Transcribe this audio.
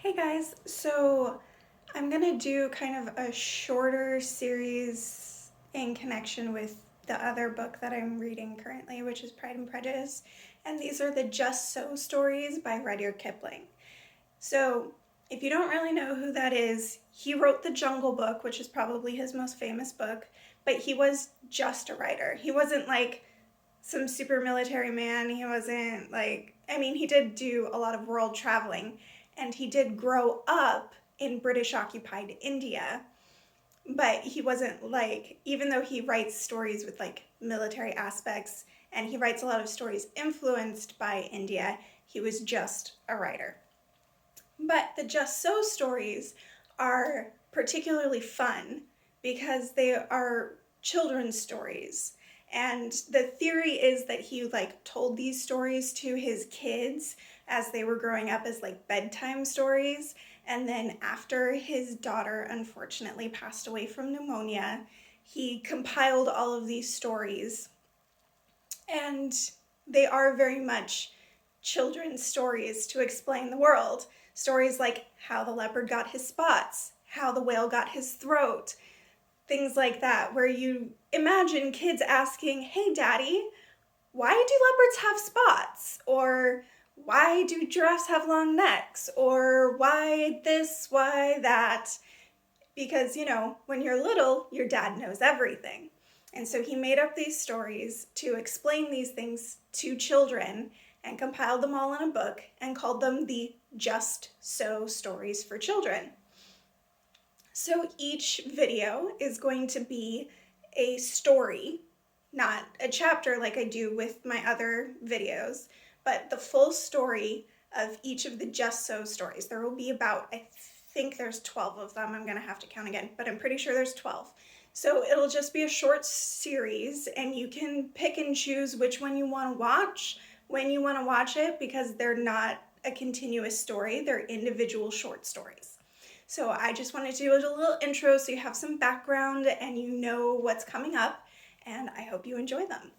Hey guys, so I'm gonna do kind of a shorter series in connection with the other book that I'm reading currently, which is Pride and Prejudice. And these are the Just So stories by Rudyard Kipling. So, if you don't really know who that is, he wrote The Jungle Book, which is probably his most famous book, but he was just a writer. He wasn't like some super military man. He wasn't like, I mean, he did do a lot of world traveling and he did grow up in British occupied India, but he wasn't like, even though he writes stories with like military aspects and he writes a lot of stories influenced by India, he was just a writer. But the Just So stories are particularly fun because they are children's stories. And the theory is that he like told these stories to his kids as they were growing up as like bedtime stories. And then after his daughter unfortunately passed away from pneumonia, he compiled all of these stories. And they are very much children's stories to explain the world. Stories like how the leopard got his spots, how the whale got his throat, things like that, where you imagine kids asking, hey daddy, why do leopards have spots? Or why do giraffes have long necks? Or why this, why that? Because, you know, when you're little, your dad knows everything. And so he made up these stories to explain these things to children and compiled them all in a book and called them the Just So stories for children. So each video is going to be a story, not a chapter like I do with my other videos, but the full story of each of the Just So stories. There will be about, I think there's 12 of them. I'm gonna have to count again, but I'm pretty sure there's 12. So it'll just be a short series and you can pick and choose which one you wanna watch, when you wanna watch it, because they're not a continuous story, they're individual short stories. So I just wanted to do a little intro so you have some background and you know what's coming up, and I hope you enjoy them.